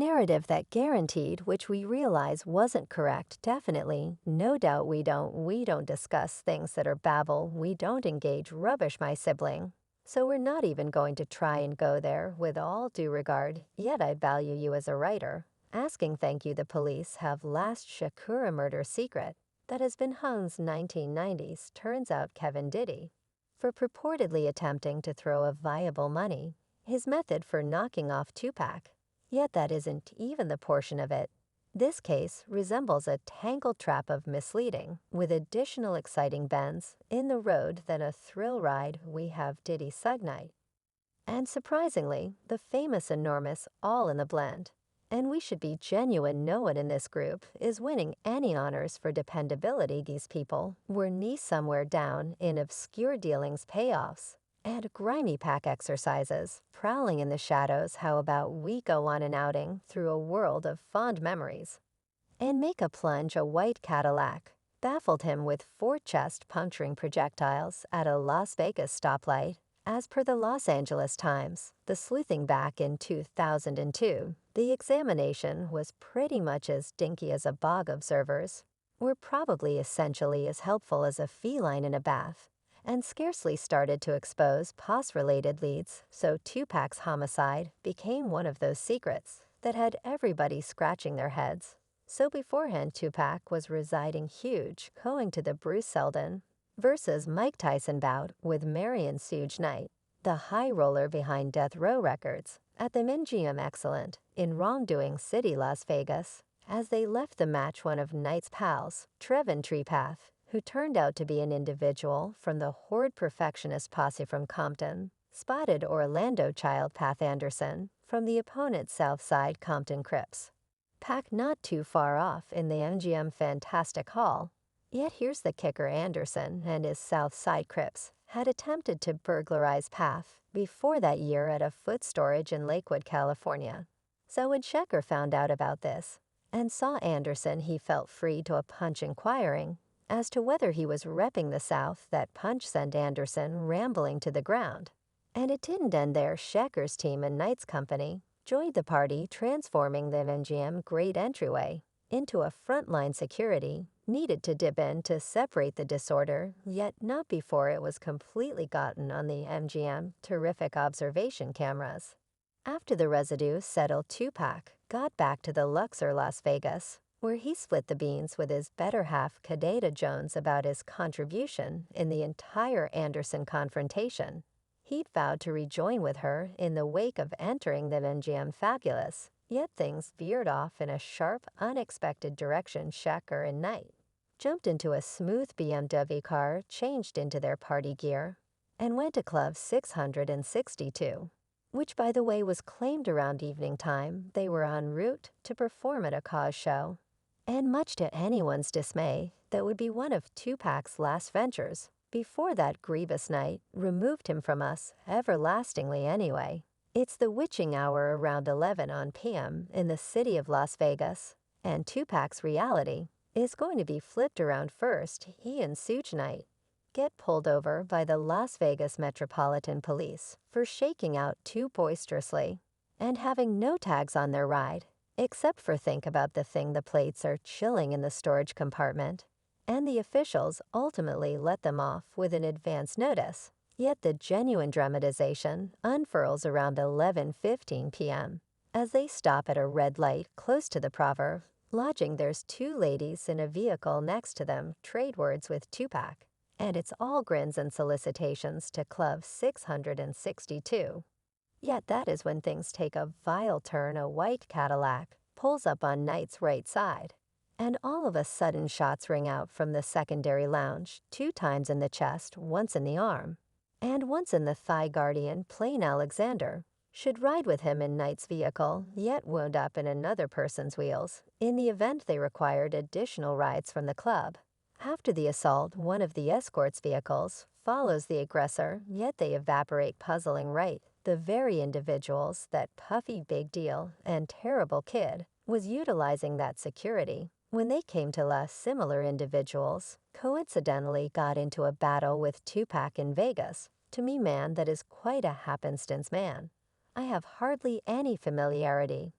narrative that guaranteed, which we realize wasn't correct, definitely. No doubt we don't discuss things that are babble, we don't engage rubbish, my sibling. So we're not even going to try and go there with all due regard, yet I value you as a writer. Asking thank you the police have last Shakura murder secret that has been Hun's 1990s turns out Kevin Diddy. For purportedly attempting to throw a viable money, his method for knocking off Tupac. Yet that isn't even the portion of it. This case resembles a tangled trap of misleading, with additional exciting bends in the road than a thrill ride we have Diddy Sug Night. And surprisingly, the famous enormous all in the blend. And we should be genuine, no one in this group is winning any honors for dependability. These people were knee somewhere down in obscure dealings payoffs and grimy pack exercises, prowling in the shadows. How about we go on an outing through a world of fond memories and make a plunge? A white Cadillac baffled him with four chest-puncturing projectiles at a Las Vegas stoplight. As per the Los Angeles Times, the sleuthing back in 2002, the examination was pretty much as dinky as a bog. Observers were probably essentially as helpful as a feline in a bath, and scarcely started to expose past-related leads, so Tupac's homicide became one of those secrets that had everybody scratching their heads. So beforehand, Tupac was residing huge, going to the Bruce Seldon versus Mike Tyson bout with Marion Suge Knight, the high roller behind Death Row Records, at the MGM Excellent in Wrongdoing City, Las Vegas. As they left the match, one of Knight's pals, Trevin Trepath, who turned out to be an individual from the horrid perfectionist posse from Compton, spotted Orlando Child Path Anderson from the opponent's Southside Compton Crips pack not too far off in the MGM Fantastic Hall. Yet here's the kicker: Anderson and his Southside Crips had attempted to burglarize Path before that year at a foot storage in Lakewood, California. So when Shecker found out about this and saw Anderson, he felt free to a punch inquiring as to whether he was repping the South. That punch sent Anderson rambling to the ground. And it didn't end there. Shecker's team and Knight's company joined the party, transforming the MGM great entryway into a frontline security needed to dip in to separate the disorder, yet not before it was completely gotten on the MGM terrific observation cameras. After the residue settled, Tupac got back to the Luxor, Las Vegas, where he split the beans with his better half, Kadeda Jones, about his contribution in the entire Anderson confrontation. He'd vowed to rejoin with her in the wake of entering the MGM fabulous, yet things veered off in a sharp, unexpected direction. Shecker and Knight jumped into a smooth BMW car, changed into their party gear, and went to Club 662, which, by the way, was claimed around evening time. They were en route to perform at a cause show, and much to anyone's dismay, that would be one of Tupac's last ventures before that grievous night removed him from us everlastingly anyway. It's the witching hour around 11 p.m. in the city of Las Vegas, and Tupac's reality is going to be flipped around. First, he and Suge Knight get pulled over by the Las Vegas Metropolitan Police for shaking out too boisterously and having no tags on their ride, except for, think about the thing, the plates are chilling in the storage compartment, and the officials ultimately let them off with an advance notice. Yet the genuine dramatization unfurls around 11:15 p.m. as they stop at a red light close to the Proverb lodging. There's two ladies in a vehicle next to them, trade words with Tupac, and it's all grins and solicitations to Club 662. Yet that is when things take a vile turn. A white Cadillac pulls up on Knight's right side, and all of a sudden shots ring out from the secondary lounge, 2 times in the chest, once in the arm, and once in the thigh. Guardian Plain Alexander should ride with him in Knight's vehicle, yet wound up in another person's wheels. In the event, they required additional rides from the club. After the assault, one of the escort's vehicles follows the aggressor, yet they evaporate. Puzzling, right? The very individuals that Puffy Big Deal and Terrible Kid was utilizing that security when they came to less similar individuals coincidentally got into a battle with Tupac in Vegas. To me, man, that is quite a happenstance, man. I have hardly any familiarity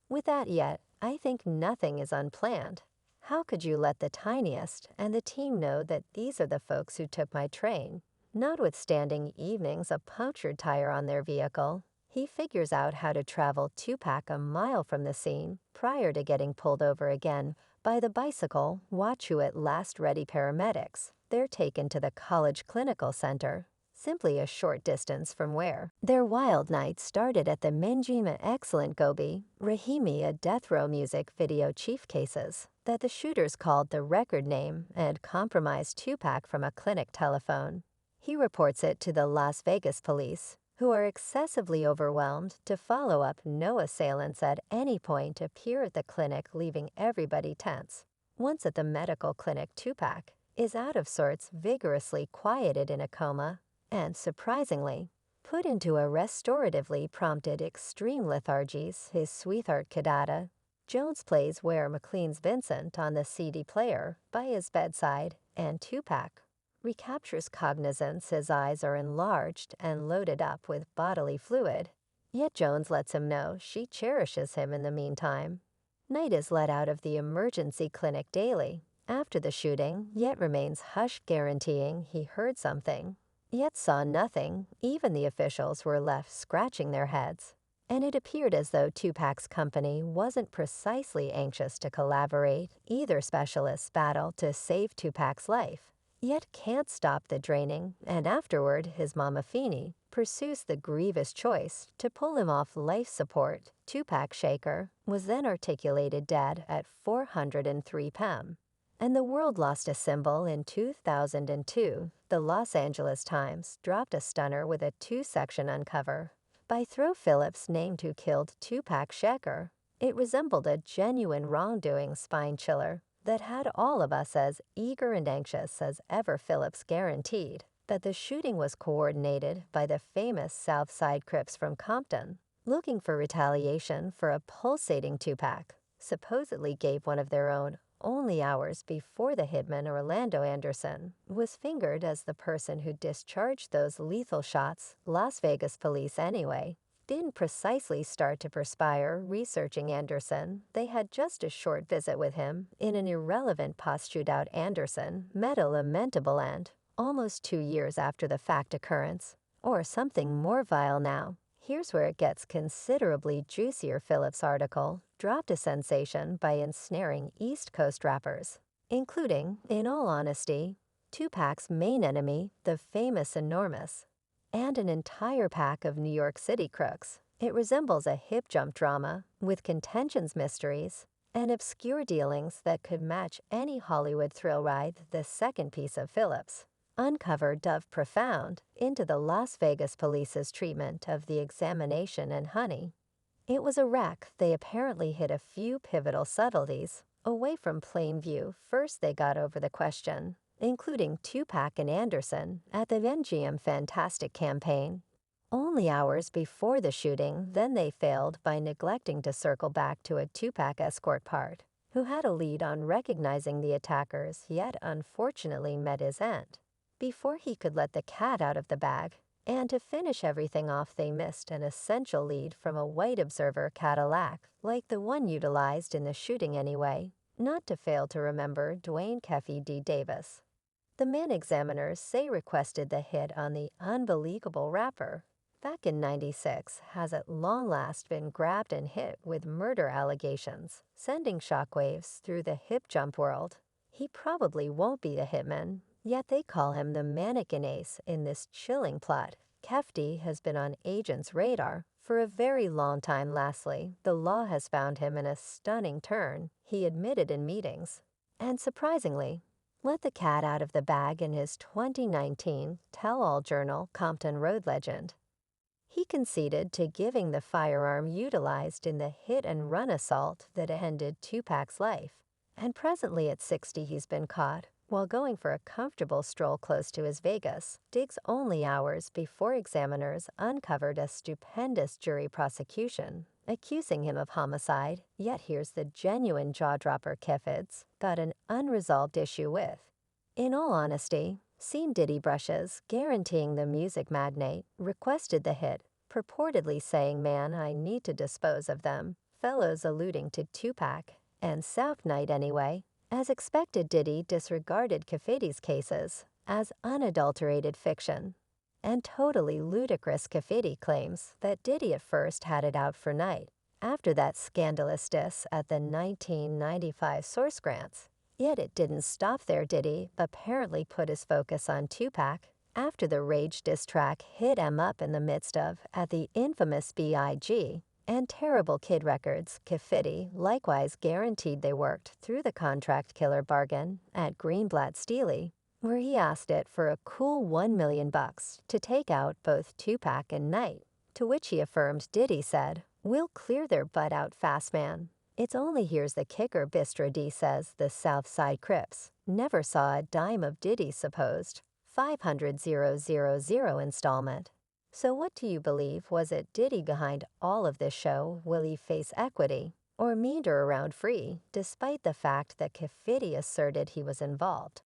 With that yet, I think nothing is unplanned. How could you let the tiniest and the team know that these are the folks who took my train? Notwithstanding evenings a punctured tire on their vehicle, he figures out how to travel Tupac a mile from the scene prior to getting pulled over again by the bicycle watch who at last ready paramedics. They're taken to the college clinical center, simply a short distance from where their wild night started at the Menjima Excellent Gobi, Rahimi a death row music video chief cases that the shooters called the record name and compromised Tupac from a clinic telephone. He reports it to the Las Vegas police, who are excessively overwhelmed to follow up. No assailants at any point appear at the clinic, leaving everybody tense. Once at the medical clinic, Tupac is out of sorts, vigorously quieted in a coma, and, surprisingly, put into a restoratively prompted extreme lethargies. His sweetheart Kadada Jones plays Where McLean's Vincent on the CD player by his bedside, and Tupac recaptures cognizance. His eyes are enlarged and loaded up with bodily fluid. Yet Jones lets him know she cherishes him in the meantime. Knight is let out of the emergency clinic daily after the shooting, yet remains hushed, guaranteeing he heard something, yet saw nothing. Even the officials were left scratching their heads. And it appeared as though Tupac's company wasn't precisely anxious to collaborate. Either specialists battle to save Tupac's life, yet can't stop the draining, and afterward his mama Feeney pursues the grievous choice to pull him off life support. Tupac Shakur was then articulated dead at 403 p.m. And the world lost a symbol. In 2002, the Los Angeles Times dropped a stunner with a two-section uncover by Throw Phillips named who killed Tupac Shakur. It resembled a genuine wrongdoing spine chiller that had all of us as eager and anxious as ever. Phillips guaranteed that the shooting was coordinated by the famous South Side Crips from Compton, looking for retaliation for a pulsating Tupac supposedly gave one of their own only hours before the hitman Orlando Anderson was fingered as the person who discharged those lethal shots. Las Vegas police, anyway, didn't precisely start to perspire researching Anderson. They had just a short visit with him in an irrelevant post-shootout. Anderson met a lamentable end almost 2 years after the fact occurrence, or something more vile now. Here's where it gets considerably juicier. Phillips' article dropped a sensation by ensnaring East Coast rappers, including, in all honesty, Tupac's main enemy, the famous Enormous, and an entire pack of New York City crooks. It resembles a hip jump drama with contentions, mysteries, and obscure dealings that could match any Hollywood thrill ride. The second piece of Phillips uncovered dove profound into the Las Vegas police's treatment of the examination and honey. It was a wreck. They apparently hit a few pivotal subtleties away from plain view. First, they got over the question, including Tupac and Anderson, at the MGM Fantastic campaign only hours before the shooting. Then they failed by neglecting to circle back to a Tupac escort part, who had a lead on recognizing the attackers, yet unfortunately met his end before he could let the cat out of the bag. And to finish everything off, they missed an essential lead from a white observer Cadillac, like the one utilized in the shooting anyway, not to fail to remember Dwayne Keffe D. Davis. The man examiners say requested the hit on the unbelievable rapper back in '96 has at long last been grabbed and hit with murder allegations, sending shockwaves through the hip jump world. He probably won't be the hitman, yet they call him the mannequin ace in this chilling plot. Keffe has been on agents' radar for a very long time. Lastly, the law has found him in a stunning turn, he admitted in meetings, and surprisingly, let the cat out of the bag in his 2019 tell-all journal. Compton Road Legend. He conceded to giving the firearm utilized in the hit-and-run assault that ended Tupac's life, and presently at 60 he's been caught while going for a comfortable stroll close to his Vegas digs only hours before examiners uncovered a stupendous jury prosecution accusing him of homicide. Yet here's the genuine jaw-dropper Keffe's got an unresolved issue with. In all honesty, seen Diddy brushes, guaranteeing the music magnate requested the hit, purportedly saying, "Man, I need to dispose of them." fellows alluding to Tupac and South Night anyway. As expected, Diddy disregarded Keffe's cases as unadulterated fiction and totally ludicrous Keefe claims that Diddy at first had it out for Knight after that scandalous diss at the 1995 Source Grants. Yet it didn't stop there. Diddy apparently put his focus on Tupac after the Rage diss track hit him up in the midst of at the infamous B.I.G. and Terrible Kid Records. Keefe likewise guaranteed they worked through the contract killer bargain at Greenblatt Steely, where he asked it for a cool $1 million to take out both Tupac and Knight, to which he affirmed Diddy said, "We'll clear their butt out fast, man." It's only here's the kicker. Bistro D says the South Side Crips never saw a dime of Diddy's supposed 500,000 installment. So what do you believe? Was it Diddy behind all of this show? Will he face equity or meander around free, despite the fact that Keefe asserted he was involved?